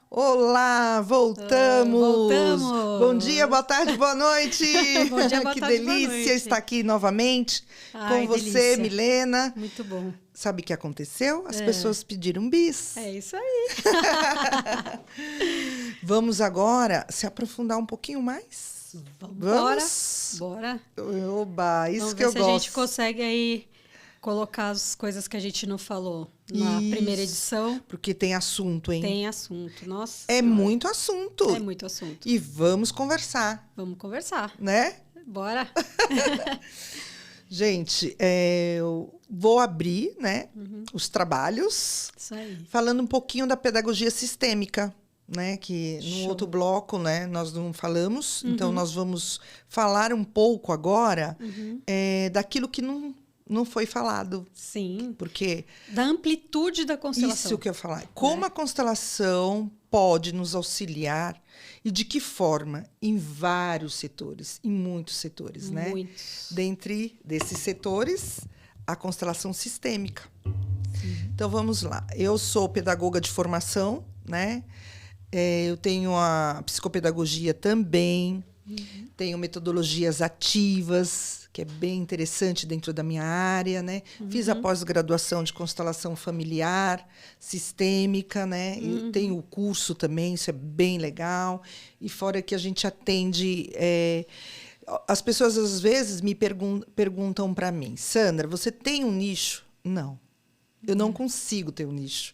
Olá, voltamos! Voltamos! Bom dia, boa tarde, boa noite! Bom dia, boa que tarde, boa delícia noite. estar aqui novamente Ai, com você, delícia. Milena. Muito bom. Sabe o que aconteceu? As pessoas pediram bis. É isso aí. Vamos agora se aprofundar um pouquinho mais? Vamos? Bora. Oba, isso Vamos que ver eu se gosto. a gente consegue aí colocar as coisas que a gente não falou na primeira edição. Porque tem assunto, hein? Tem assunto. Nossa É Senhora. muito assunto. É muito assunto. E vamos conversar, Vamos conversar. né? Bora. Gente, eu vou abrir, né, os trabalhos, Isso aí. falando um pouquinho da pedagogia sistêmica, né, que no Show. outro bloco, né, nós não falamos, então nós vamos falar um pouco agora daquilo que não foi falado, Sim. porque Da amplitude da constelação. isso que eu ia falar, como a constelação pode nos auxiliar e de que forma em vários setores, em muitos setores, né? Muitos. Dentre desses setores, a constelação sistêmica. Então, vamos lá. Eu sou pedagoga de formação, né? Eu tenho a psicopedagogia também. Tenho metodologias ativas, que é bem interessante dentro da minha área, né? Fiz a pós-graduação de constelação familiar, sistêmica, né? E tenho o curso também, isso é bem legal. E fora que a gente atende... as pessoas, às vezes, me perguntam para mim, Sandra, você tem um nicho? Não, eu não consigo ter um nicho.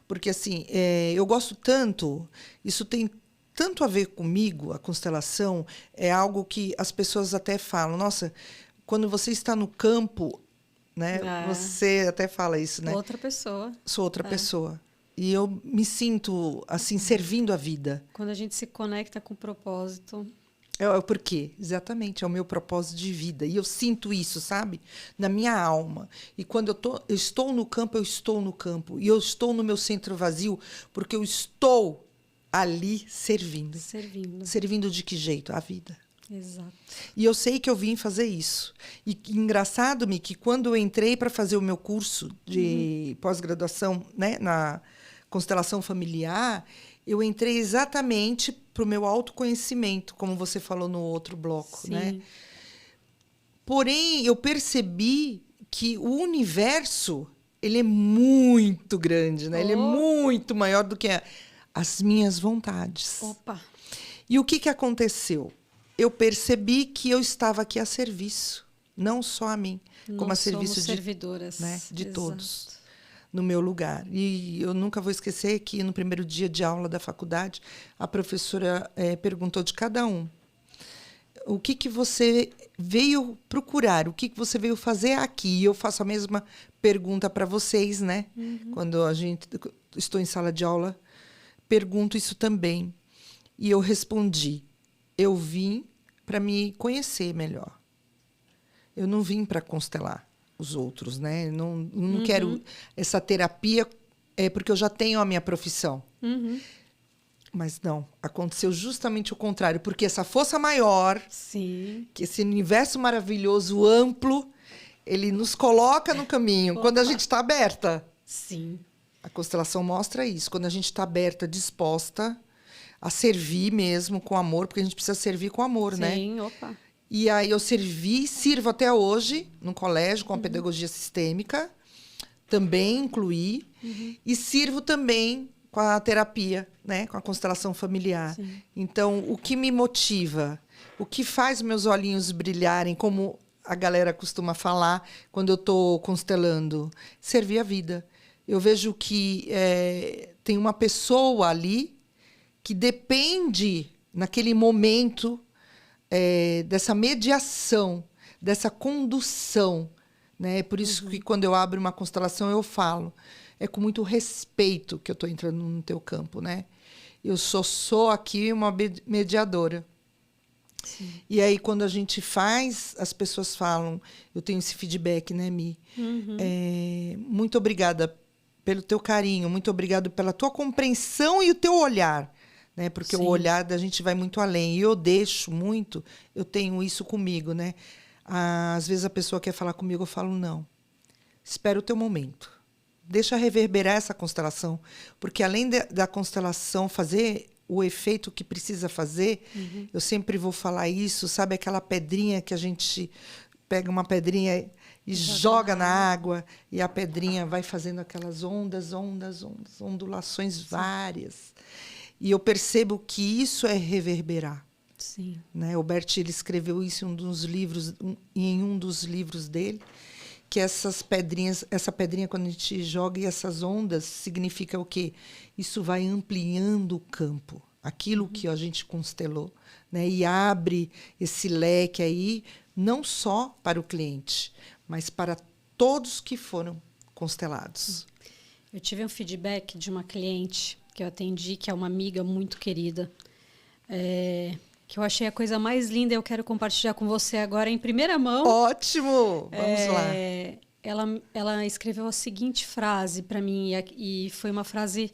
Porque, assim, eu gosto tanto, isso tem tanto a ver comigo, a constelação, é algo que as pessoas até falam, nossa, quando você está no campo, né, você até fala isso, né? Outra pessoa. Sou outra pessoa. E eu me sinto, assim, servindo a vida. Quando a gente se conecta com o propósito. É o porquê, exatamente, é o meu propósito de vida. E eu sinto isso, sabe? Na minha alma. E quando eu estou no campo, eu estou no campo. E eu estou no meu centro vazio, porque eu estou ali servindo. Servindo de que jeito? A vida. Exato. E eu sei que eu vim fazer isso. E engraçado-me que quando eu entrei para fazer o meu curso de pós-graduação, né, na constelação familiar, eu entrei exatamente para o meu autoconhecimento, como você falou no outro bloco, Sim. né? Porém, eu percebi que o universo, ele é muito grande, né? Ele é muito maior do que as minhas vontades. Opa! E o que aconteceu? Eu percebi que eu estava aqui a serviço, não só a mim, como a serviço de servidoras, né, de exato. todos, no meu lugar. E eu nunca vou esquecer que no primeiro dia de aula da faculdade, a professora perguntou de cada um: o que você veio procurar? O que você veio fazer aqui? E eu faço a mesma pergunta para vocês, né? Quando estou em sala de aula, pergunto isso também. E eu respondi: eu vim para me conhecer melhor. Eu não vim para constelar os outros, né? Eu não quero essa terapia, porque eu já tenho a minha profissão. Mas não, aconteceu justamente o contrário, porque essa força maior, Sim. que esse universo maravilhoso, amplo, ele nos coloca no caminho quando a gente está aberta. Sim. A constelação mostra isso, quando a gente está aberta, disposta a servir mesmo com amor, porque a gente precisa servir com amor, né? Sim, opa. E aí eu sirvo até hoje no colégio com a pedagogia sistêmica, também incluí, e sirvo também com a terapia, né? Com a constelação familiar. Sim. Então, o que me motiva, o que faz meus olhinhos brilharem, como a galera costuma falar quando eu estou constelando, servir a vida. Eu vejo que tem uma pessoa ali que depende, naquele momento, dessa mediação, dessa condução, né? Por isso que quando eu abro uma constelação eu falo, é com muito respeito que eu estou entrando no teu campo, né? Eu sou aqui uma mediadora. Sim. E aí quando a gente faz, as pessoas falam, eu tenho esse feedback, né, Mi? Muito obrigada pelo teu carinho, muito obrigada pela tua compreensão e o teu olhar. Né? Porque o olhar da gente vai muito além. E eu deixo muito, eu tenho isso comigo, né? Às vezes a pessoa quer falar comigo, eu falo, não. Espera o teu momento. Deixa reverberar essa constelação. Porque além da constelação fazer o efeito que precisa fazer, eu sempre vou falar isso, sabe aquela pedrinha que a gente pega uma pedrinha e joga na água, e a pedrinha vai fazendo aquelas ondas, ondulações várias. E eu percebo que isso é reverberar. Sim. Né? O Bert, ele escreveu isso em um dos livros dele, que essa pedrinha, quando a gente joga, e essas ondas, significa o quê? Isso vai ampliando o campo, aquilo que a gente constelou, né? E abre esse leque aí, não só para o cliente, mas para todos que foram constelados. Eu tive um feedback de uma cliente que eu atendi, que é uma amiga muito querida, que eu achei a coisa mais linda e eu quero compartilhar com você agora em primeira mão. Ótimo! Vamos lá. Ela escreveu a seguinte frase para mim, e foi uma frase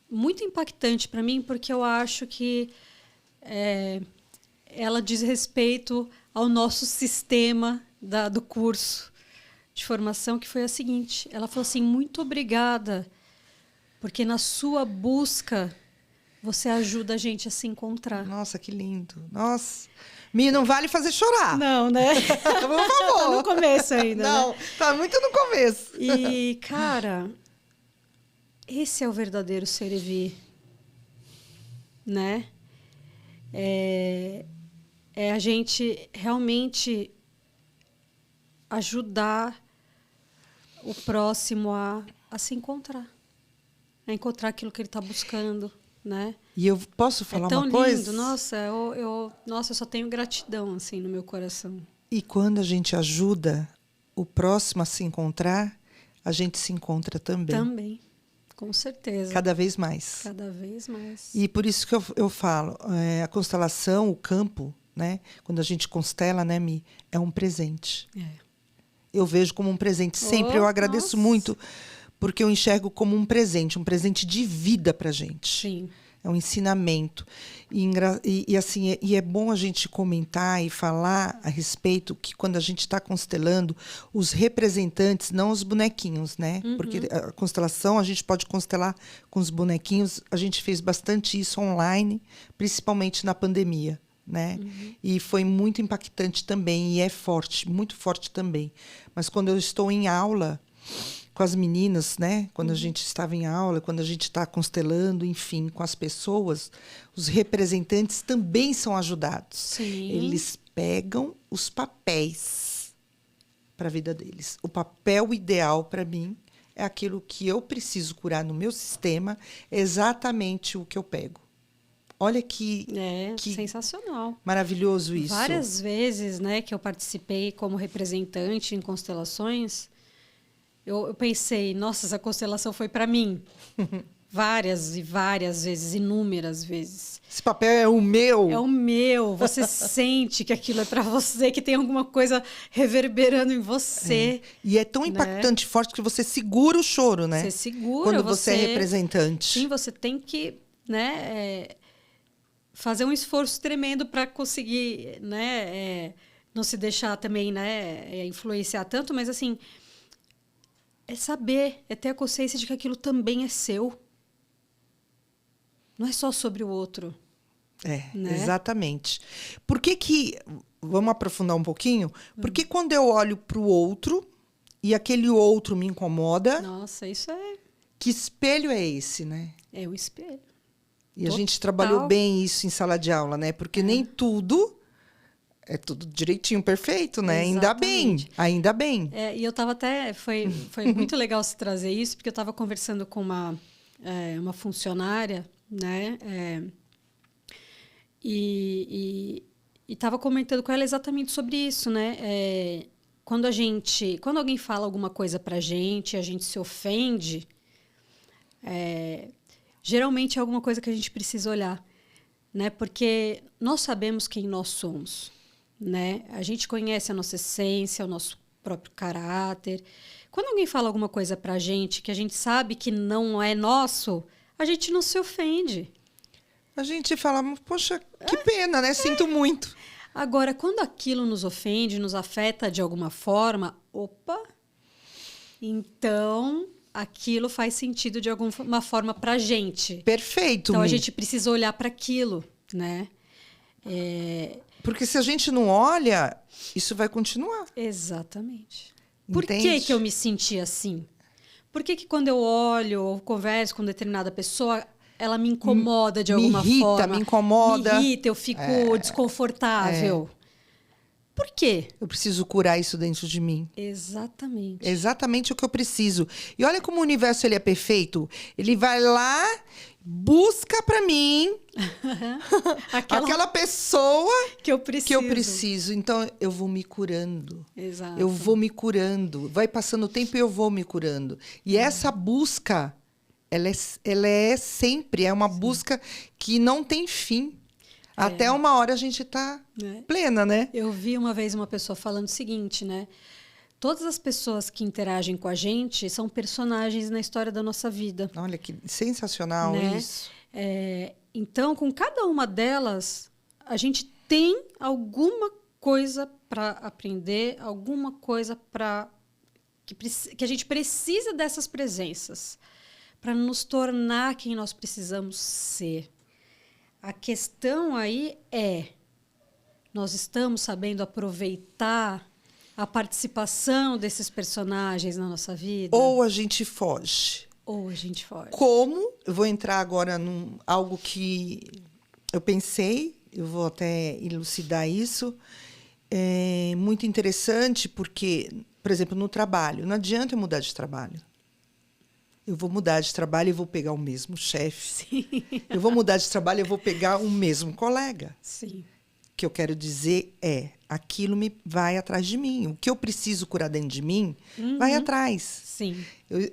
muito impactante para mim, porque eu acho que ela diz respeito ao nosso sistema do curso de formação, que foi a seguinte. Ela falou assim: muito obrigada, porque na sua busca você ajuda a gente a se encontrar. Nossa, que lindo. Nossa. Mi, não vale fazer chorar. Não, né? Por favor. Tá no começo ainda. Não, né? Tá muito no começo. E, cara, esse é o verdadeiro ser e vir, né? É a gente realmente ajudar o próximo a se encontrar. A encontrar aquilo que ele está buscando, né? E eu posso falar tão uma coisa? lindo. Nossa, eu só tenho gratidão assim no meu coração. E quando a gente ajuda o próximo a se encontrar, a gente se encontra também. Também, com certeza. Cada vez mais. Cada vez mais. E por isso que eu falo, a constelação, o campo, né? Quando a gente constela, né, Mi, é um presente. Eu vejo como um presente. Sempre eu agradeço muito, porque eu enxergo como um presente de vida para a gente. Sim. É um ensinamento. E assim, é bom a gente comentar e falar a respeito que quando a gente está constelando, os representantes, não os bonequinhos, né? Porque a constelação, a gente pode constelar com os bonequinhos. A gente fez bastante isso online, principalmente na pandemia, né? E foi muito impactante também, e é forte, muito forte também. Mas quando eu estou em aula com as meninas, né? Quando a gente estava em aula, quando a gente está constelando, enfim, com as pessoas, os representantes também são ajudados. Sim. Eles pegam os papéis para a vida deles. O papel ideal para mim é aquilo que eu preciso curar no meu sistema, é exatamente o que eu pego. Olha que sensacional. Maravilhoso isso. Várias vezes, né, que eu participei como representante em constelações, eu pensei, nossa, essa constelação foi para mim. Várias e várias vezes, inúmeras vezes. Esse papel é o meu. É o meu. Você sente que aquilo é para você, que tem alguma coisa reverberando em você. E é tão impactante, forte, que você segura o choro, né? Você segura. Quando você é representante. Sim, você tem que, né, fazer um esforço tremendo para conseguir, né, não se deixar também, né, influenciar tanto, mas assim, é saber, é ter a consciência de que aquilo também é seu. Não é só sobre o outro. Né? Exatamente. Por que vamos aprofundar um pouquinho? Porque quando eu olho para o outro e aquele outro me incomoda... Nossa, isso é... Que espelho é esse, né? É o espelho. E a gente trabalhou bem isso em sala de aula, né? Porque nem tudo é tudo direitinho, perfeito, né? Exatamente. Ainda bem. E eu estava até... Foi muito legal se trazer isso, porque eu estava conversando com uma funcionária, né? E estava comentando com ela exatamente sobre isso, né? Quando alguém fala alguma coisa pra gente, a gente se ofende, geralmente é alguma coisa que a gente precisa olhar, né? Porque nós sabemos quem nós somos, né? A gente conhece a nossa essência, o nosso próprio caráter. Quando alguém fala alguma coisa pra gente que a gente sabe que não é nosso, a gente não se ofende. A gente fala, poxa, que pena, né? Sinto muito. Agora, quando aquilo nos ofende, nos afeta de alguma forma, opa, então aquilo faz sentido de alguma forma pra gente. Perfeito, Então, a Mi. gente precisa olhar para aquilo, né? Porque se a gente não olha, isso vai continuar. Exatamente. Por Entende? que eu me senti assim? Por que quando eu olho ou converso com determinada pessoa, ela me incomoda de Me alguma irrita, forma? me incomoda. Me irrita, eu fico desconfortável. Por quê? Eu preciso curar isso dentro de mim. Exatamente. Exatamente o que eu preciso. E olha como o universo ele é perfeito. Ele vai lá, busca pra mim aquela pessoa que eu preciso. que eu preciso. Então eu vou me curando. Exato. Eu vou me curando. Vai passando o tempo e eu vou me curando. E essa busca, ela é sempre, é uma busca que não tem fim. Até uma hora a gente tá plena, né? Eu vi uma vez uma pessoa falando o seguinte, né? Todas as pessoas que interagem com a gente são personagens na história da nossa vida. Olha que sensacional, né? isso. Então, com cada uma delas, a gente tem alguma coisa para aprender, alguma coisa que a gente precisa dessas presenças para nos tornar quem nós precisamos ser. A questão aí nós estamos sabendo aproveitar a participação desses personagens na nossa vida? Ou a gente foge. Ou a gente foge. Como? Eu vou entrar agora num algo que eu pensei, eu vou até elucidar isso. É muito interessante porque, por exemplo, no trabalho, não adianta eu mudar de trabalho. Eu vou mudar de trabalho e vou pegar o mesmo chefe. Sim. Eu vou mudar de trabalho e vou pegar o mesmo colega. Sim. O que eu quero dizer aquilo vai atrás de mim. O que eu preciso curar dentro de mim vai atrás. Sim. Eu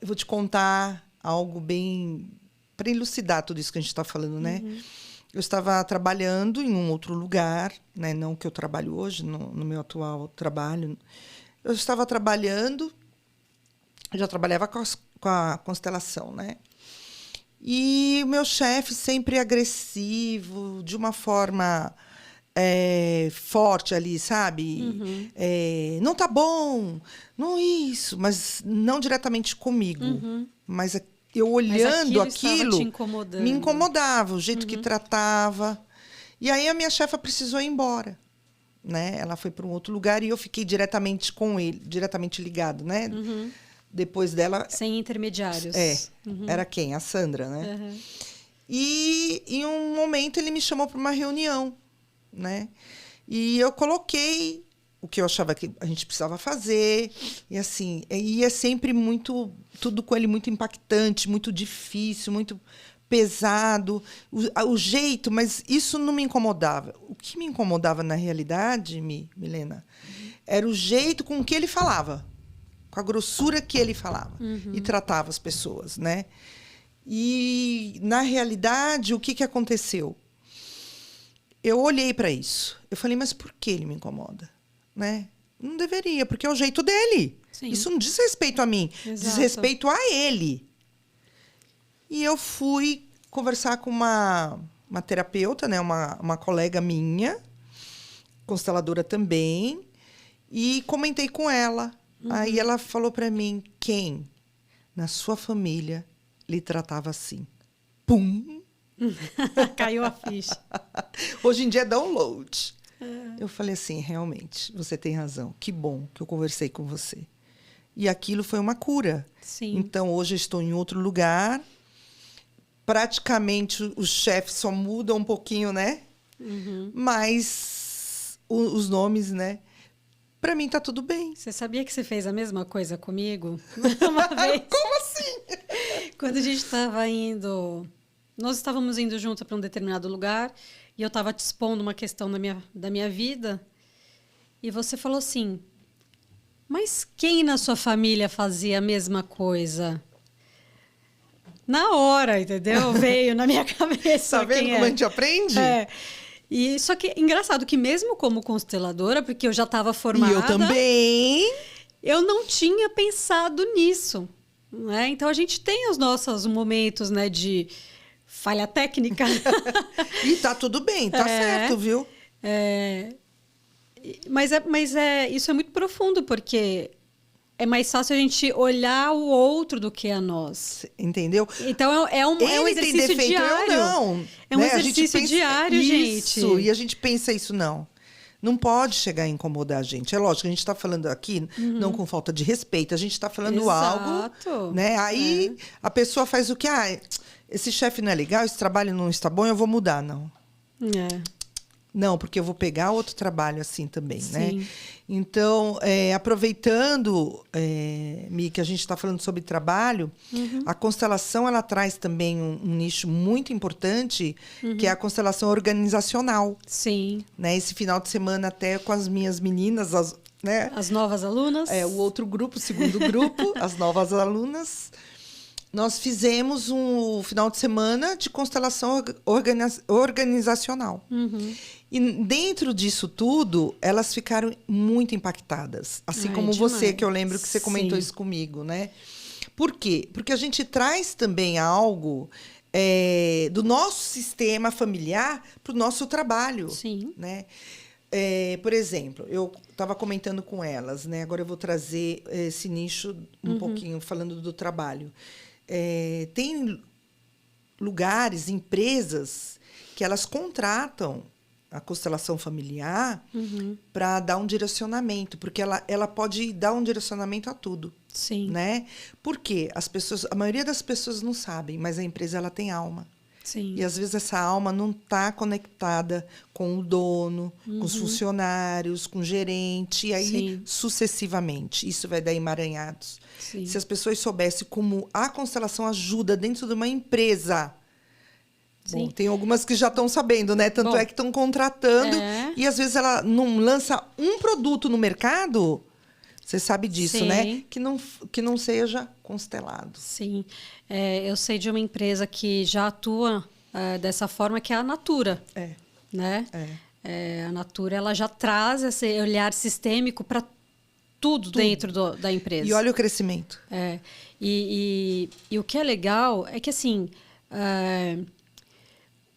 vou te contar algo bem para elucidar tudo isso que a gente está falando, né? Eu estava trabalhando em um outro lugar, né? Não que eu trabalho hoje, no meu atual trabalho. Eu estava trabalhando, eu já trabalhava com a constelação, né? E o meu chefe sempre agressivo, de uma forma forte ali, sabe? Não tá bom, não isso, mas não diretamente comigo. Mas eu olhando aquilo me incomodava, o jeito que tratava. E aí a minha chefa precisou ir embora, né? Ela foi para um outro lugar e eu fiquei diretamente com ele, diretamente ligado, né? Depois dela... Sem intermediários. Era quem? A Sandra, né? E em um momento ele me chamou para uma reunião, né? E eu coloquei o que eu achava que a gente precisava fazer. E assim, e é sempre tudo com ele muito impactante, muito difícil, muito pesado. O jeito, mas isso não me incomodava. O que me incomodava na realidade, Milena, era o jeito com que ele falava. Com a grossura que ele falava e tratava as pessoas, né? E, na realidade, o que aconteceu? Eu olhei para isso. Eu falei, mas por que ele me incomoda? Né? Não deveria, porque é o jeito dele. Sim. Isso não diz respeito a mim, diz respeito a ele. E eu fui conversar com uma terapeuta, né? Uma colega minha, consteladora também, e comentei com ela. Aí ela falou para mim, quem na sua família lhe tratava assim? Pum! Caiu a ficha. Hoje em dia é download. Eu falei assim, realmente, você tem razão. Que bom que eu conversei com você. E aquilo foi uma cura. Sim. Então, hoje eu estou em outro lugar. Praticamente, o chefe só muda um pouquinho, né? Mas os nomes, né? Para mim tá tudo bem. Você sabia que você fez a mesma coisa comigo? Uma vez. Como assim? Quando a gente estava indo... Nós estávamos indo junto para um determinado lugar e eu estava te expondo uma questão da minha vida e você falou assim, mas quem na sua família fazia a mesma coisa? Na hora, entendeu? Veio na minha cabeça. Tá vendo como a gente aprende? E só que engraçado que mesmo como consteladora, porque eu já estava formada... E eu também. Eu não tinha pensado nisso. Né? Então, a gente tem os nossos momentos, né, de falha técnica. E tá tudo bem, tá certo, viu? Mas isso é muito profundo, porque é mais fácil a gente olhar o outro do que a nós. Entendeu? Então é um Ele tem exercício defeito, diário. eu não. É um né? exercício diário, isso, gente. E a gente pensa isso, não. Não pode chegar a incomodar a gente. É lógico, a gente está falando aqui, não com falta de respeito, a gente está falando algo, né? Aí a pessoa faz o que? Ah, esse chefe não é legal, esse trabalho não está bom, eu vou mudar. Não. Não, porque eu vou pegar outro trabalho assim também, né? Então, aproveitando, Mi, que a gente está falando sobre trabalho, a constelação, ela traz também um nicho muito importante, que é a constelação organizacional. Sim. Né? Esse final de semana, até com as minhas meninas, né? As novas alunas. O outro grupo, o segundo grupo, as novas alunas. Nós fizemos um final de semana de constelação organizacional. E dentro disso tudo, elas ficaram muito impactadas. Assim como demais. você, que eu lembro que você comentou isso comigo, né? Por quê? Porque a gente traz também algo do nosso sistema familiar para o nosso trabalho. Sim. Né? Por exemplo, eu estava comentando com elas, né? Agora eu vou trazer esse nicho um pouquinho, falando do trabalho. Tem lugares, empresas, que elas contratam a constelação familiar para dar um direcionamento, porque ela pode dar um direcionamento a tudo. Sim. Né? Por quê? A maioria das pessoas não sabem, mas a empresa ela tem alma. Sim. E às vezes essa alma não está conectada com o dono, com os funcionários, com o gerente, e aí sucessivamente. Isso vai dar emaranhados. Sim. Se as pessoas soubessem como a constelação ajuda dentro de uma empresa. Bom, tem algumas que já estão sabendo, né? Tanto é que estão contratando e às vezes ela não lança um produto no mercado. Você sabe disso, né? Que não seja constelado. Sim. Eu sei de uma empresa que já atua dessa forma, que é a Natura. Né? A Natura, ela já traz esse olhar sistêmico para tudo dentro da empresa. E olha o crescimento. E o que é legal é que, assim,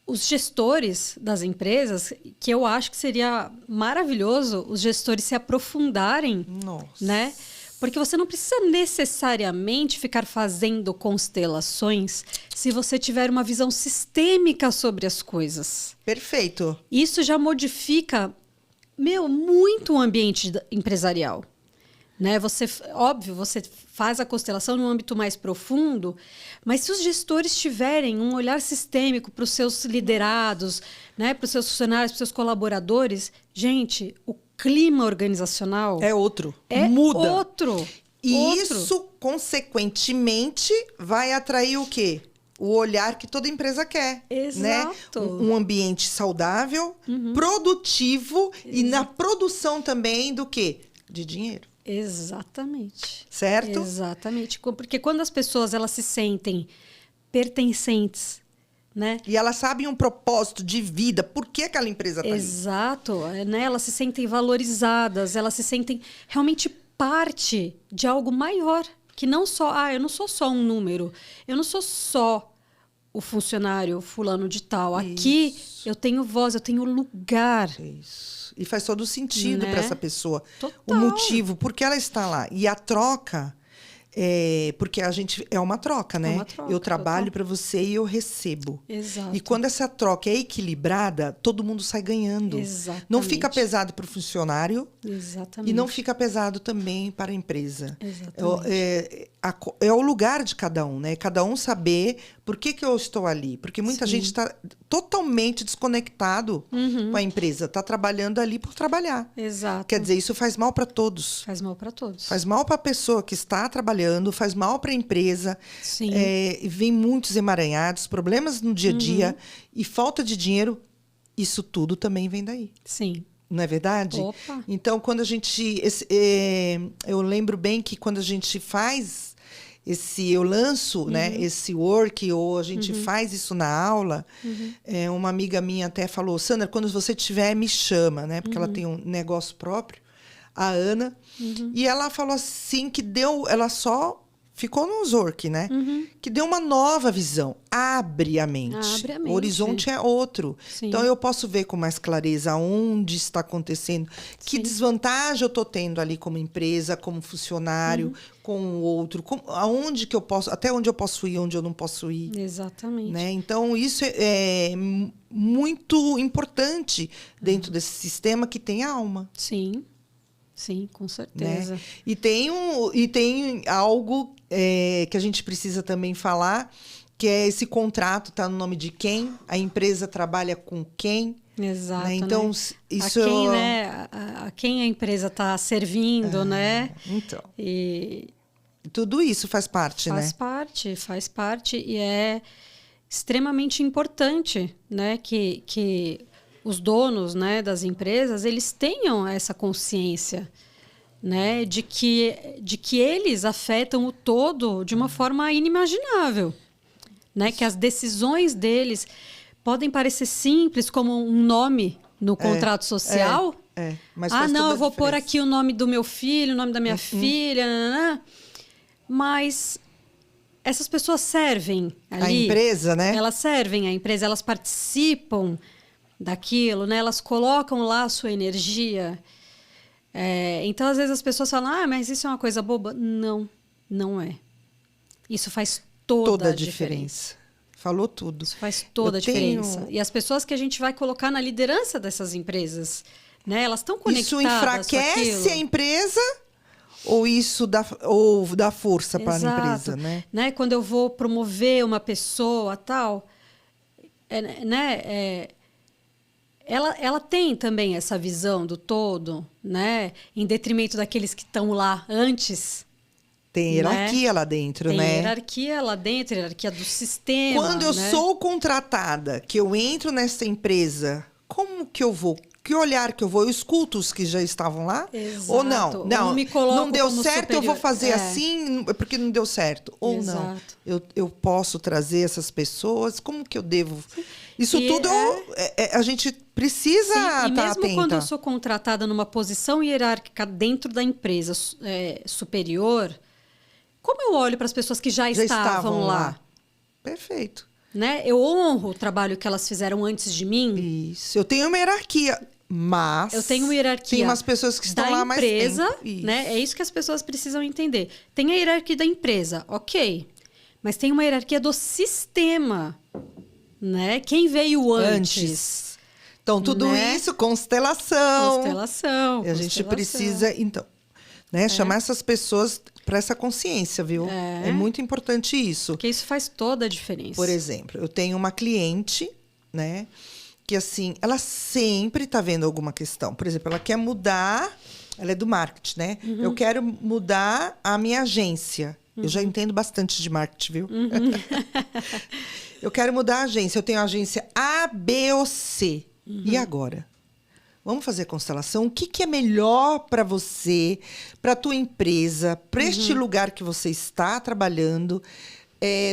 os gestores das empresas, que eu acho que seria maravilhoso os gestores se aprofundarem, né? Porque você não precisa necessariamente ficar fazendo constelações se você tiver uma visão sistêmica sobre as coisas. Perfeito. Isso já modifica, muito o ambiente empresarial. Né? Óbvio, você faz a constelação num âmbito mais profundo, mas se os gestores tiverem um olhar sistêmico para os seus liderados, né? Para os seus funcionários, para os seus colaboradores, gente, o clima organizacional é outro. Muda. Isso, consequentemente, vai atrair o quê? O olhar que toda empresa quer. Exato. Né? Um ambiente saudável, produtivo e na produção também do quê? De dinheiro. Exatamente. Certo? Exatamente. Porque quando as pessoas elas se sentem pertencentes, né? E elas sabem um propósito de vida, por que aquela empresa está ali. Exato. Né? Elas se sentem valorizadas, elas se sentem realmente parte de algo maior. Que não só, eu não sou só um número, eu não sou só o funcionário fulano de tal. Aqui eu tenho voz, eu tenho lugar. Isso. E faz todo sentido para essa pessoa. Total. O motivo, por que ela está lá. E a troca, porque a gente é uma troca, né? Uma troca, eu trabalho para você e eu recebo. Exato. E quando essa troca é equilibrada, todo mundo sai ganhando. Exatamente. Não fica pesado para o funcionário. Exatamente. E não fica pesado também para a empresa. Exatamente. É o lugar de cada um, né? Cada um saber por que eu estou ali. Porque muita gente está totalmente desconectado com a empresa. Está trabalhando ali por trabalhar. Exato. Quer dizer, isso faz mal para todos. Faz mal para todos. Faz mal para a pessoa que está trabalhando, faz mal para a empresa. Sim. Vem muitos emaranhados, problemas no dia a dia e falta de dinheiro. Isso tudo também vem daí. Sim. Não é verdade? Opa. Então, quando a gente... eu lembro bem que quando a gente faz eu lanço né, esse work, ou a gente faz isso na aula, uma amiga minha até falou, Sandra, quando você tiver, me chama, né? Porque ela tem um negócio próprio, a Ana. E ela falou assim que ela só ficou no Zork, né? Que deu uma nova visão, abre a mente. Abre a mente. O horizonte é outro. Sim. Então, eu posso ver com mais clareza onde está acontecendo, que Sim. desvantagem eu estou tendo ali como empresa, como funcionário, com o outro, aonde que eu posso, até onde eu posso ir, onde eu não posso ir. Exatamente. Né? Então, isso é muito importante dentro desse sistema que tem alma. Sim. Sim, com certeza. Né? E tem algo que a gente precisa também falar, que é esse contrato está no nome de quem, a empresa trabalha com quem. Exato. Né? Então, né? isso a quem, né? A quem a empresa está servindo, né? Então. E tudo isso faz parte, faz né? Faz parte e é extremamente importante, né? Que os donos, né, das empresas, eles tenham essa consciência, né, de que eles afetam o todo de uma forma inimaginável, né, que as decisões deles podem parecer simples, como um nome no contrato social. Mas faz não, toda eu vou a pôr diferença. aqui o nome do meu filho, o nome da minha filha, mas essas pessoas servem ali. A empresa, né? Elas servem a empresa, elas participam daquilo, né? Elas colocam lá a sua energia. Então, às vezes, as pessoas falam, mas isso é uma coisa boba. Não, não é. Isso faz toda a diferença. Falou tudo. Isso faz toda a diferença. E as pessoas que a gente vai colocar na liderança dessas empresas, né? Elas estão conectadas. Isso enfraquece a empresa ou isso dá força para a empresa, né? Quando eu vou promover uma pessoa, tal, ela tem também essa visão do todo, né? Em detrimento daqueles que estão lá antes. Tem hierarquia lá dentro, né? Tem hierarquia lá dentro, hierarquia do sistema. Quando eu sou contratada, que eu entro nessa empresa, como que eu vou? Que olhar que eu vou? Eu escuto os que já estavam lá? Exato. Ou não? Não deu certo, superior. eu vou fazer assim porque não deu certo. Ou Exato. não. Eu posso trazer essas pessoas? Como que eu devo? Isso E tudo a gente precisa estar atenta. E mesmo quando eu sou contratada numa posição hierárquica dentro da empresa superior, como eu olho para as pessoas que já estavam lá? Perfeito. Né? Eu honro o trabalho que elas fizeram antes de mim. Isso. Eu tenho uma hierarquia, mas eu tenho uma hierarquia. Tem umas pessoas que estão lá mais tempo. Da empresa, né? É isso que as pessoas precisam entender. Tem a hierarquia da empresa, ok. Mas tem uma hierarquia do sistema, né? Quem veio antes. Então, tudo isso, constelação. Constelação. E a gente precisa, então, né, chamar essas pessoas para essa consciência, viu? É muito importante isso. Porque isso faz toda a diferença. Por exemplo, eu tenho uma cliente, né, que assim, ela sempre está vendo alguma questão. Por exemplo, ela quer mudar, ela é do marketing, né? Eu quero mudar a minha agência. Eu já entendo bastante de marketing, viu? Eu quero mudar a agência. Eu tenho a agência A, B ou C. E agora? Vamos fazer constelação? O que é melhor para você, para a tua empresa, para este lugar que você está trabalhando,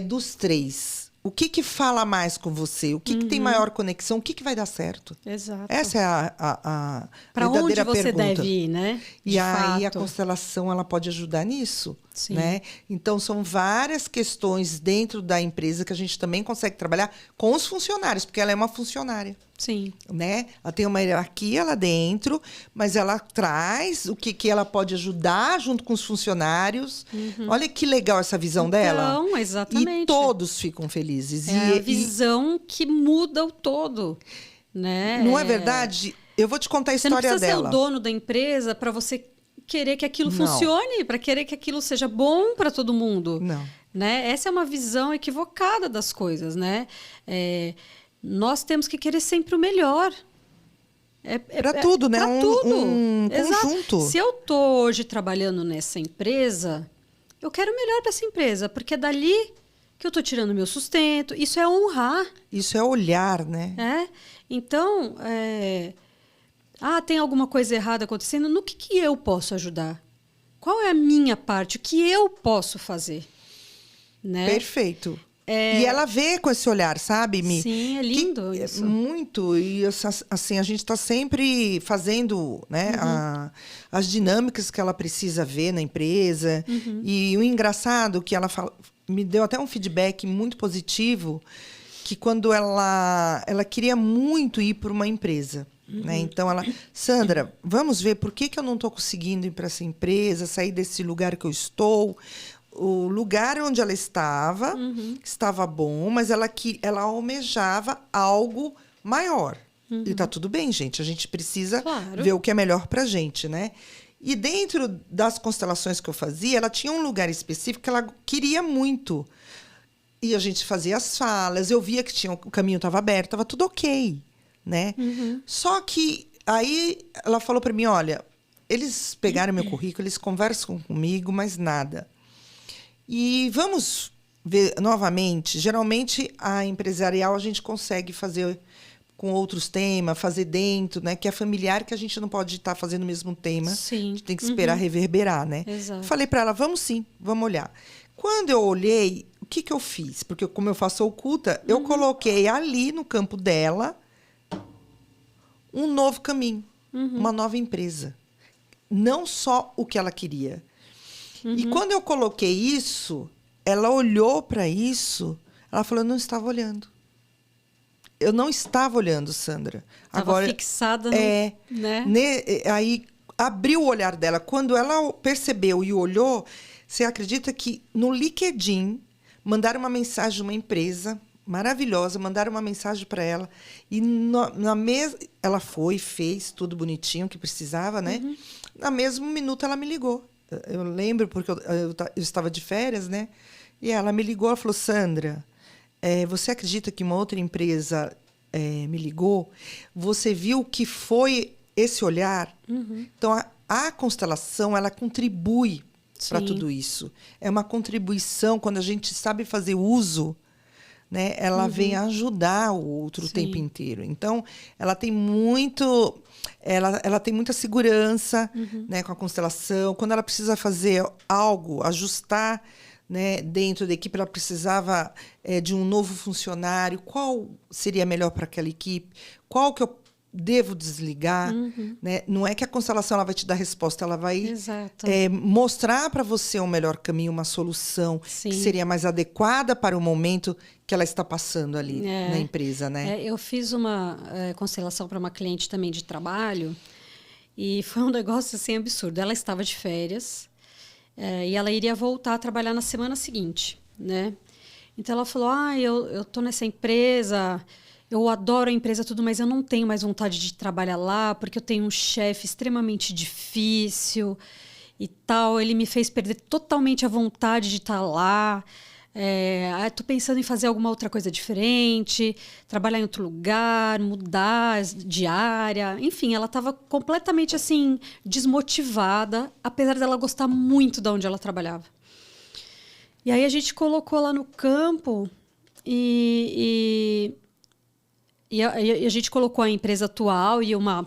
dos três? O que fala mais com você? O que tem maior conexão? O que vai dar certo? Exato. Essa é a pra verdadeira onde você pergunta. Deve ir, né? E aí a constelação ela pode ajudar nisso. Sim. Né? Então, são várias questões dentro da empresa que a gente também consegue trabalhar com os funcionários, porque ela é uma funcionária. Sim. Né? Ela tem uma hierarquia lá dentro, mas ela traz o que ela pode ajudar junto com os funcionários. Olha que legal essa visão dela. Então, exatamente. E todos ficam felizes. É a visão que muda o todo. Né? Não é verdade? Eu vou te contar a história dela. Você não precisa ser o dono da empresa para você querer que aquilo funcione, para querer que aquilo seja bom para todo mundo. Não. Né? Essa é uma visão equivocada das coisas, né? Nós temos que querer sempre o melhor. Para tudo, né? Para tudo. Um conjunto. Se eu estou hoje trabalhando nessa empresa, eu quero o melhor para essa empresa, porque é dali que eu estou tirando meu sustento. Isso é honrar. Isso é olhar, né? Então, tem alguma coisa errada acontecendo? No que eu posso ajudar? Qual é a minha parte? O que eu posso fazer? Né? Perfeito. E ela vê com esse olhar, sabe, Mi? Sim, é lindo isso. Muito. E assim, a gente está sempre fazendo, né, as dinâmicas que ela precisa ver na empresa. E o engraçado que ela me deu até um feedback muito positivo, que quando ela queria muito ir para uma empresa. Né? Então, Sandra, vamos ver por que eu não estou conseguindo ir para essa empresa, sair desse lugar que eu estou. O lugar onde ela estava bom, mas ela almejava algo maior. E tá tudo bem, gente. A gente precisa ver o que é melhor pra gente, né? E dentro das constelações que eu fazia, ela tinha um lugar específico que ela queria muito. E a gente fazia as falas, eu via que o caminho estava aberto, estava tudo ok, né? Só que aí ela falou para mim, olha, eles pegaram meu currículo, eles conversam comigo, mas nada. E vamos ver novamente. Geralmente, a empresarial a gente consegue fazer com outros temas, fazer dentro, né? Que é familiar, que a gente não pode estar fazendo o mesmo tema. Sim. A gente tem que esperar reverberar, né? Exato. Falei para ela, vamos sim, vamos olhar. Quando eu olhei, o que eu fiz? Porque como eu faço oculta, eu coloquei ali no campo dela um novo caminho, uma nova empresa. Não só o que ela queria. E quando eu coloquei isso, ela olhou para isso, ela falou, eu não estava olhando. Eu não estava olhando, Sandra. Estava fixada no... né? Aí abriu o olhar dela. Quando ela percebeu e olhou, você acredita que no LinkedIn mandaram uma mensagem de uma empresa maravilhosa, mandaram uma mensagem para ela. E ela foi, fez tudo bonitinho que precisava, né? No mesmo minuto ela me ligou. Eu lembro, porque eu estava de férias, né? E ela me ligou, ela falou, Sandra, você acredita que uma outra empresa me ligou? Você viu que foi esse olhar? Então, a constelação, ela contribui para tudo isso. É uma contribuição, quando a gente sabe fazer uso, né? Ela vem ajudar o outro o tempo inteiro. Então, ela tem muito... Ela tem muita segurança, né, com a constelação. Quando ela precisa fazer algo, ajustar, né, dentro da equipe, ela precisava de um novo funcionário. Qual seria melhor para aquela equipe? Qual que eu devo desligar? Né? Não é que a constelação ela vai te dar resposta, ela vai mostrar para você um melhor caminho, uma solução que seria mais adequada para o momento que ela está passando ali na empresa, né? Eu fiz uma constelação para uma cliente também de trabalho e foi um negócio assim absurdo. Ela estava de férias e ela iria voltar a trabalhar na semana seguinte, né? Então ela falou, eu tô nessa empresa, eu adoro a empresa tudo, mas eu não tenho mais vontade de trabalhar lá porque eu tenho um chefe extremamente difícil e tal. Ele me fez perder totalmente a vontade de estar lá. Tô pensando em fazer alguma outra coisa diferente, trabalhar em outro lugar, mudar de área. Enfim, ela estava completamente assim desmotivada, apesar dela gostar muito de onde ela trabalhava. E aí a gente colocou lá no campo e a gente colocou a empresa atual e uma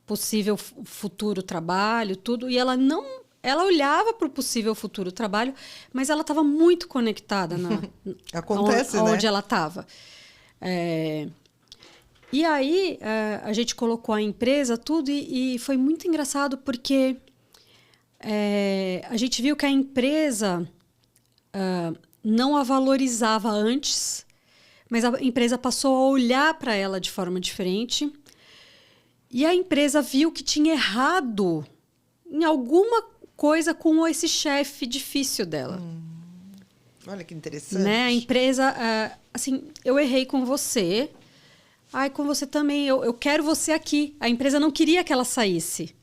possível futuro trabalho, tudo, e ela olhava para o possível futuro trabalho, mas ela estava muito conectada Acontece, onde né? ela estava. E aí a gente colocou a empresa, tudo, e foi muito engraçado porque a gente viu que a empresa não a valorizava antes, mas a empresa passou a olhar para ela de forma diferente. E a empresa viu que tinha errado em alguma coisa com esse chefe difícil dela. Olha que interessante. Né? A empresa, assim, eu errei com você. Com você também. Eu quero você aqui. A empresa não queria que ela saísse.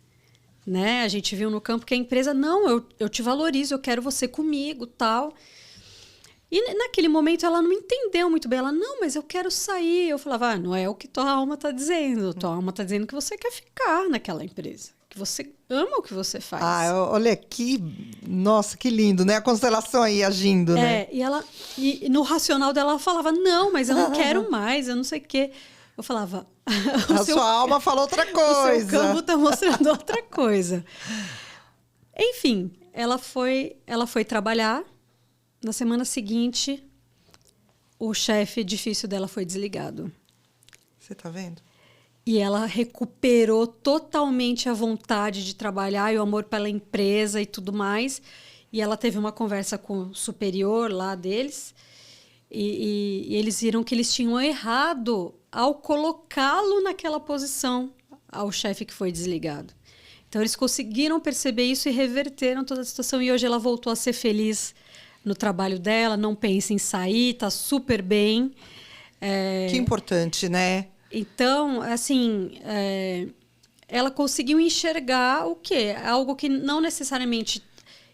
Né? A gente viu no campo que a empresa, não, eu te valorizo, eu quero você comigo, tal. E naquele momento ela não entendeu muito bem. Ela, não, mas eu quero sair. Eu falava, não é o que tua alma está dizendo. Tua alma está dizendo que você quer ficar naquela empresa. Que você ama o que você faz. Olha aqui, nossa, que lindo, né? A constelação aí agindo, né? E no racional dela ela falava, não, mas eu não quero mais, eu não sei o quê. Eu falava... sua alma falou outra coisa. O seu campo está mostrando outra coisa. Enfim, ela foi trabalhar. Na semana seguinte, o chefe difícil dela foi desligado. Você tá vendo? E ela recuperou totalmente a vontade de trabalhar e o amor pela empresa e tudo mais. E ela teve uma conversa com o superior lá deles. E eles viram que eles tinham errado ao colocá-lo naquela posição, ao chefe que foi desligado. Então, eles conseguiram perceber isso e reverteram toda a situação. E hoje ela voltou a ser feliz no trabalho dela, não pensa em sair, está super bem. Que importante, né? Então, assim, ela conseguiu enxergar o quê? Algo que não necessariamente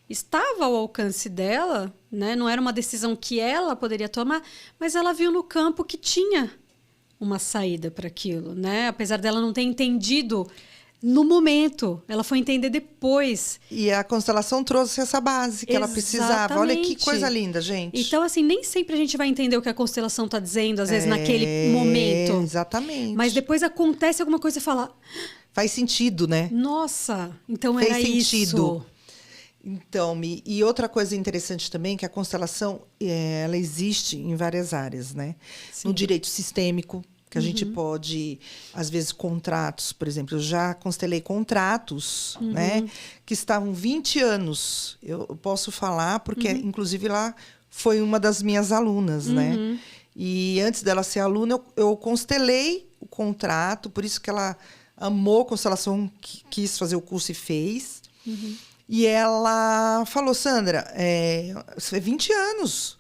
estava ao alcance dela, né? Não era uma decisão que ela poderia tomar, mas ela viu no campo que tinha uma saída para aquilo, né? Apesar dela não ter entendido no momento, ela foi entender depois. E a constelação trouxe essa base que ela precisava. Olha que coisa linda, gente. Então, assim, nem sempre a gente vai entender o que a constelação está dizendo, às vezes, naquele momento. Exatamente. Mas depois acontece alguma coisa e fala... Faz sentido, né? Nossa, então Fez era sentido. isso. Então, e outra coisa interessante também, que a constelação, ela existe em várias áreas, né? Sim. No direito sistêmico, que a gente pode, às vezes, contratos, por exemplo, eu já constelei contratos, né, que estavam 20 anos. Eu posso falar, porque, inclusive, lá foi uma das minhas alunas, né? E antes dela ser aluna, eu constelei o contrato, por isso que ela amou constelação, quis fazer o curso e fez. E ela falou, Sandra, 20 anos.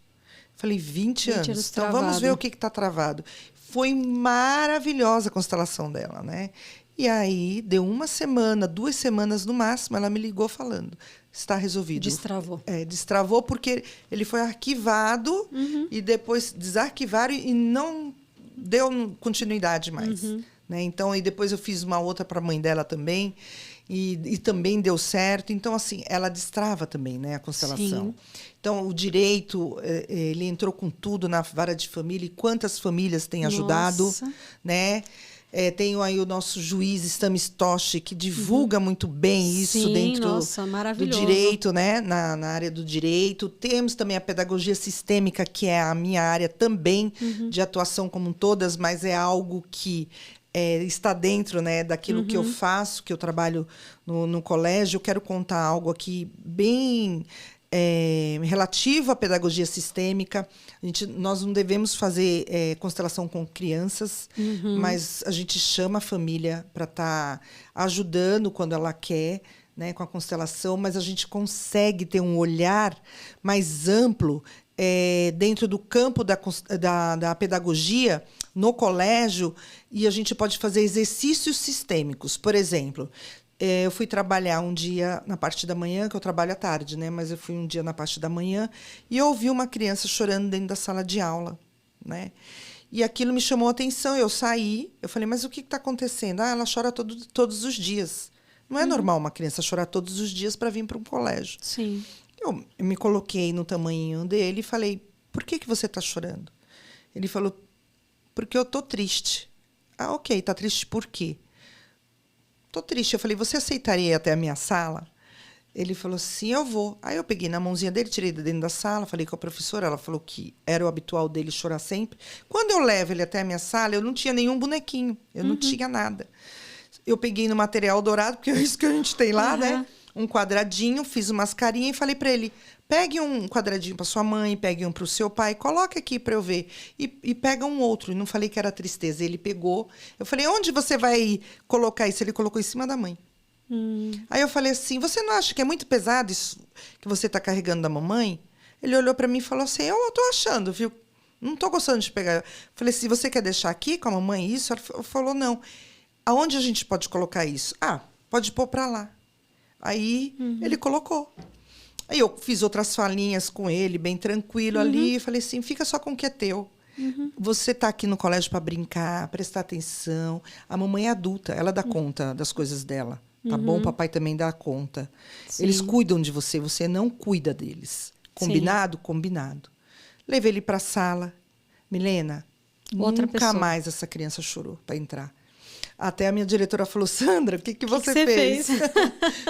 Falei, 20 anos. Então, travado. vamos ver o que está travado. Foi maravilhosa a constelação dela, né? E aí, deu 1 semana, 2 semanas no máximo, ela me ligou falando, está resolvido. Destravou. Destravou porque ele foi arquivado e depois desarquivaram e não deu continuidade mais. Né? Então, e depois eu fiz uma outra para a mãe dela também. E também deu certo. Então, assim, ela destrava também, né, a constelação. Sim. Então, o direito, ele entrou com tudo na vara de família. E quantas famílias tem ajudado, Nossa. né? Tenho aí o nosso juiz Stamis Toshi, que divulga muito bem isso. Sim, dentro do direito, né? Na área do direito. Temos também a pedagogia sistêmica, que é a minha área também de atuação como todas, mas é algo que... está dentro, né, daquilo que eu faço, que eu trabalho no colégio. Eu quero contar algo aqui bem relativo à pedagogia sistêmica. Nós não devemos fazer constelação com crianças, mas a gente chama a família para estar ajudando quando ela quer, né, com a constelação, mas a gente consegue ter um olhar mais amplo dentro do campo da pedagogia, no colégio, e a gente pode fazer exercícios sistêmicos. Por exemplo, eu fui trabalhar um dia na parte da manhã, que eu trabalho à tarde, né? Mas eu fui um dia na parte da manhã e eu ouvi uma criança chorando dentro da sala de aula, né? E aquilo me chamou a atenção. Eu saí, eu falei, mas o que está acontecendo? Ela chora todos os dias. Não é normal uma criança chorar todos os dias para vir para um colégio. Sim. Eu me coloquei no tamanho dele e falei, por que você está chorando? Ele falou, porque eu tô triste. Ah, ok, tá triste por quê? Tô triste. Eu falei, você aceitaria ir até a minha sala? Ele falou, sim, eu vou. Aí eu peguei na mãozinha dele, tirei de dentro da sala, falei com a professora, ela falou que era o habitual dele chorar sempre. Quando eu levo ele até a minha sala, eu não tinha nenhum bonequinho, eu não tinha nada. Eu peguei no material dourado, porque é isso que a gente tem lá, né? Um quadradinho, fiz umas carinhas e falei para ele, pegue um quadradinho para sua mãe, pegue um para o seu pai, coloque aqui para eu ver. E pega um outro. E não falei que era tristeza. Ele pegou. Eu falei, onde você vai colocar isso? Ele colocou em cima da mãe. Aí eu falei assim, você não acha que é muito pesado isso que você está carregando da mamãe? Ele olhou para mim e falou assim, eu estou achando, viu? Não estou gostando de pegar. Eu falei, se você quer deixar aqui com a mamãe isso? Ela falou, não. Aonde a gente pode colocar isso? Ah, pode pôr para lá. Aí ele colocou. Aí eu fiz outras falinhas com ele, bem tranquilo ali. E falei assim, fica só com o que é teu. Você está aqui no colégio para brincar, prestar atenção. A mamãe é adulta, ela dá conta das coisas dela. Tá bom? O papai também dá conta. Sim. Eles cuidam de você, você não cuida deles. Combinado? Sim. Combinado. Levei ele para a sala. Milena, nunca mais essa criança chorou para entrar. Até a minha diretora falou, Sandra, o que você fez?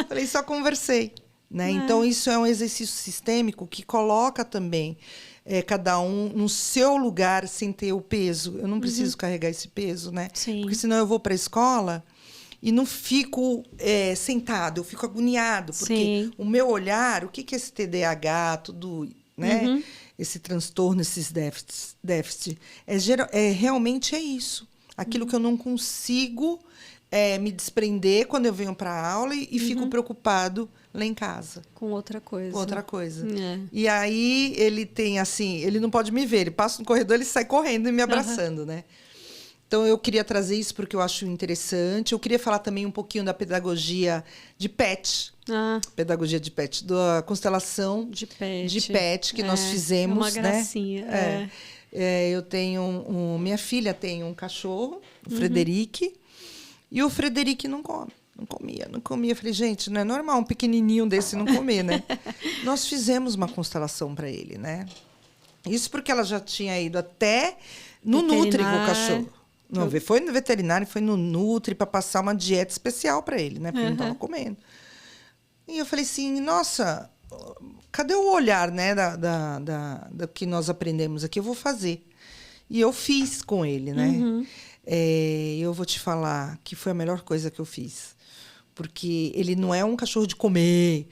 Falei, só conversei. Né? Então, isso é um exercício sistêmico que coloca também cada um no seu lugar sem ter o peso. Eu não preciso carregar esse peso, né? Sim. Porque senão eu vou para a escola e não fico sentado, eu fico agoniado. Porque Sim. o meu olhar, o que é esse TDAH, tudo, né? Esse transtorno, esses déficits, realmente é isso. Aquilo que eu não consigo me desprender quando eu venho para a aula e fico preocupado lá em casa. Com outra coisa. Com outra coisa. É. E aí ele tem assim, ele não pode me ver, ele passa no corredor, ele sai correndo e me abraçando, né? Então eu queria trazer isso porque eu acho interessante. Eu queria falar também um pouquinho da pedagogia de PET. Pedagogia de PET, da constelação de PET que nós fizemos, uma gracinha. né? Eu tenho minha filha tem um cachorro, o Frederic, e o Frederic não comia. Eu falei, gente, não é normal um pequenininho desse não comer, né? Nós fizemos uma constelação para ele, né? Isso porque ela já tinha ido até no Nutri com o cachorro. Não, foi no veterinário, foi no Nutri para passar uma dieta especial para ele, né? Porque ele não estava comendo. E eu falei assim, nossa, cadê o olhar, né, da que nós aprendemos aqui? Eu vou fazer. E eu fiz com ele, né? Eu vou te falar que foi a melhor coisa que eu fiz. Porque ele não é um cachorro de comer,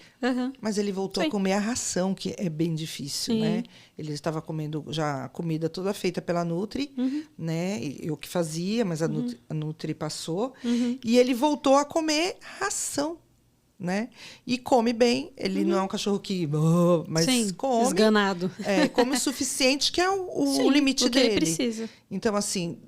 mas ele voltou a comer a ração, que é bem difícil, né? Ele estava comendo já a comida toda feita pela Nutri, né? Eu que fazia, mas a Nutri passou. E ele voltou a comer ração, né? E come bem. Ele não é um cachorro que... mas come. Esganado. Come o suficiente, que é o limite dele. Que ele precisa. Então, assim...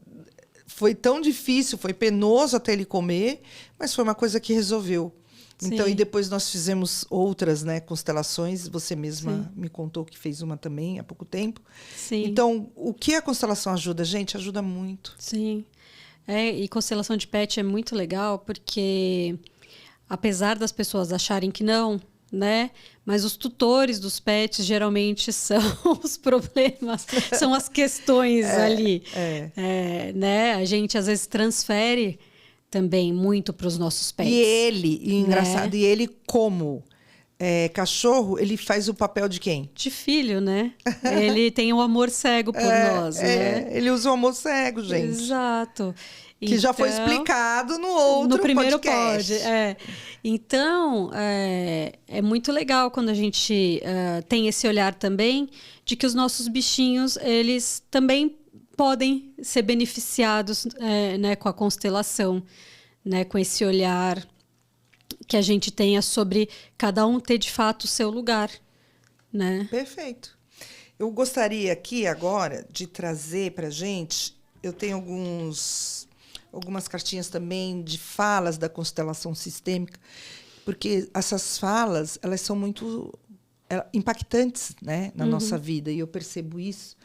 Foi tão difícil, foi penoso até ele comer, mas foi uma coisa que resolveu. Então, e depois nós fizemos outras, né, constelações. Você mesma me contou que fez uma também há pouco tempo. Sim. Então, o que a constelação ajuda? Gente, ajuda muito. Sim. E constelação de PET é muito legal porque, apesar das pessoas acharem que não, né? Mas os tutores dos pets geralmente são os problemas, são as questões ali. Né? A gente às vezes transfere também muito para os nossos pets. Engraçado, e ele como cachorro, ele faz o papel de quem? De filho, né? Ele tem um amor cego por nós, né? Ele usa o amor cego, gente. Exato. Que já foi explicado no outro no primeiro podcast. Então, é muito legal quando a gente tem esse olhar também de que os nossos bichinhos, eles também podem ser beneficiados né, com a constelação, né, com esse olhar que a gente tenha sobre cada um ter de fato o seu lugar, né? Perfeito. Eu gostaria aqui agora de trazer para a gente, eu tenho algumas cartinhas também de falas da constelação sistêmica, porque essas falas, elas são muito impactantes, né, na nossa vida, e eu percebo isso.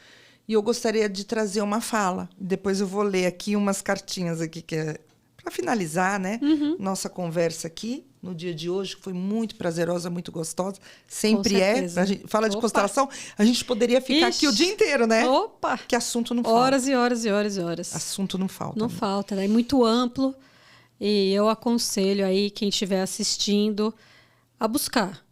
E eu gostaria de trazer uma fala. Depois eu vou ler aqui umas cartinhas aqui que é para finalizar, né, nossa conversa aqui no dia de hoje, que foi muito prazerosa, muito gostosa. Sempre é. A gente fala de constelação, a gente poderia ficar aqui o dia inteiro, né? Opa! Que assunto não falta. Horas e horas e horas e horas. Assunto não falta. Não falta, né? É muito amplo. E eu aconselho aí quem estiver assistindo a buscar.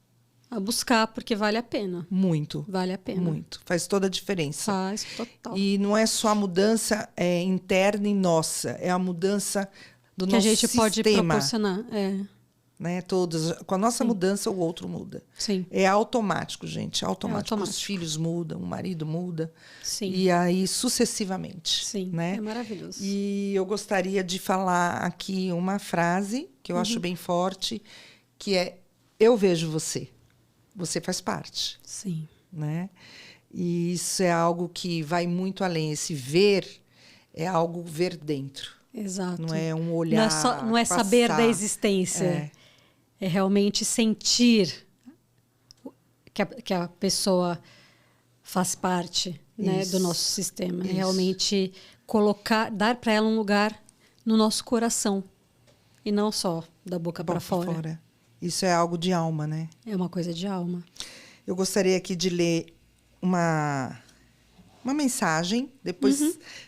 A buscar, porque vale a pena. Muito. Vale a pena. Muito. Faz toda a diferença. Faz, total. E não é só a mudança interna e nossa, é a mudança do nosso sistema. Que a gente pode proporcionar. Né? Com a nossa mudança, o outro muda. Sim. É automático, gente. É automático. Os filhos mudam, o marido muda. Sim. E aí, sucessivamente. Sim, né? É maravilhoso. E eu gostaria de falar aqui uma frase que eu acho bem forte, que é: eu vejo você. Você faz parte. Sim. Né? E isso é algo que vai muito além. Esse ver é algo ver dentro. Exato. Não é um olhar. Não é saber da existência. É realmente sentir que a pessoa faz parte, né, do nosso sistema. É realmente dar para ela um lugar no nosso coração. E não só da boca para fora. Isso é algo de alma, né? É uma coisa de alma. Eu gostaria aqui de ler uma mensagem. Depois,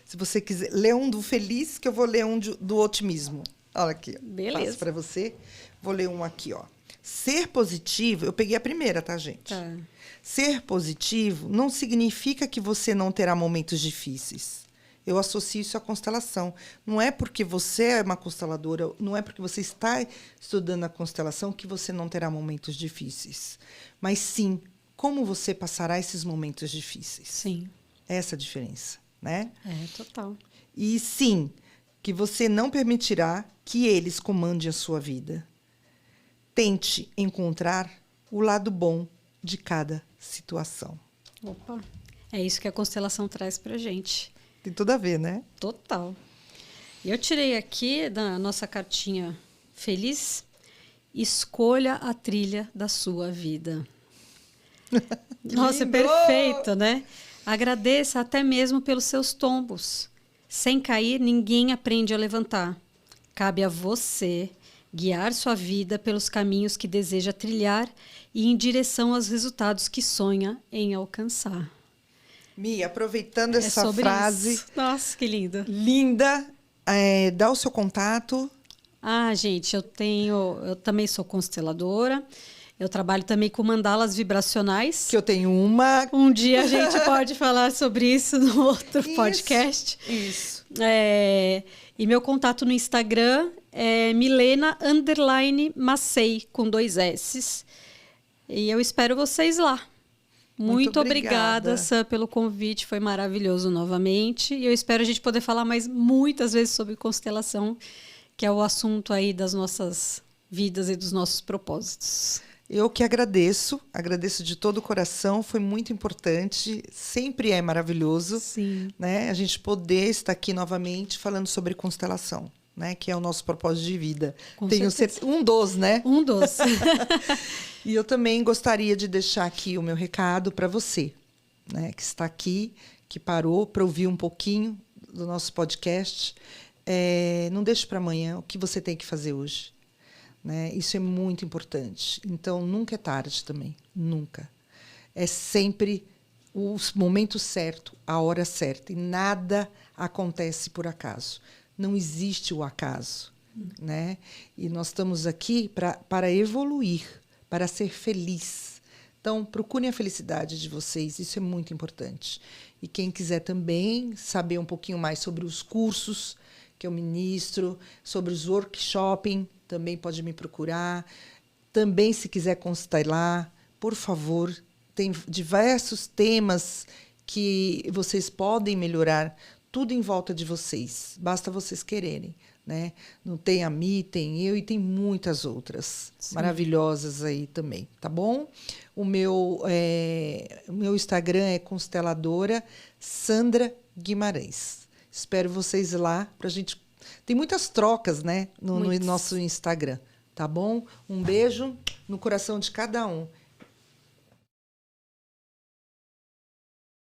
se você quiser, ler um do feliz, que eu vou ler um do otimismo. Olha aqui. Beleza. Passo para você. Vou ler um aqui, ó. Ser positivo, eu peguei a primeira, tá, gente? Tá. Ser positivo não significa que você não terá momentos difíceis. Eu associo isso à constelação. Não é porque você é uma consteladora, não é porque você está estudando a constelação que você não terá momentos difíceis. Mas sim, como você passará esses momentos difíceis. Sim. Essa é a diferença, né? É, total. E sim, que você não permitirá que eles comandem a sua vida. Tente encontrar o lado bom de cada situação. Opa. É isso que a constelação traz pra gente. Tem tudo a ver, né? Total. E eu tirei aqui da nossa cartinha feliz: escolha a trilha da sua vida. Nossa, é lindo! perfeito, né? Agradeça até mesmo pelos seus tombos. Sem cair, ninguém aprende a levantar. Cabe a você guiar sua vida pelos caminhos que deseja trilhar e em direção aos resultados que sonha em alcançar. Mi, aproveitando essa frase isso. Nossa, que lindo. linda, dá o seu contato. Ah, gente, eu também sou consteladora. Eu trabalho também com mandalas vibracionais. Que eu tenho uma. Um dia a gente pode falar sobre isso no outro podcast. Isso. E meu contato no Instagram é Milena_Macei, com 2 S's. E eu espero vocês lá. Muito obrigada, Sam, pelo convite. Foi maravilhoso novamente. E eu espero a gente poder falar mais muitas vezes sobre constelação, que é o assunto aí das nossas vidas e dos nossos propósitos. Eu que agradeço de todo o coração, foi muito importante, sempre é maravilhoso, Sim, né? A gente poder estar aqui novamente falando sobre constelação, né? Que é o nosso propósito de vida. Tenho certeza, um dos, né? Um dos. E eu também gostaria de deixar aqui o meu recado para você, né? Que está aqui, que parou para ouvir um pouquinho do nosso podcast. Não deixe para amanhã o que você tem que fazer hoje. Né? Isso é muito importante. Então, nunca é tarde também. Nunca. É sempre o momento certo, a hora certa. E nada acontece por acaso. Não existe o acaso. Né? E nós estamos aqui para evoluir, para ser feliz. Então, procurem a felicidade de vocês. Isso é muito importante. E quem quiser também saber um pouquinho mais sobre os cursos que eu ministro, sobre os workshopping, também pode me procurar. Também, se quiser constelar, por favor, tem diversos temas que vocês podem melhorar, tudo em volta de vocês. Basta vocês quererem, né? Não tem a Mi, tem eu e tem muitas outras maravilhosas aí também, tá bom? O meu Instagram é consteladora Sandra Guimarães. Espero vocês lá pra gente. Tem muitas trocas, né, no nosso Instagram, tá bom? Um beijo no coração de cada um.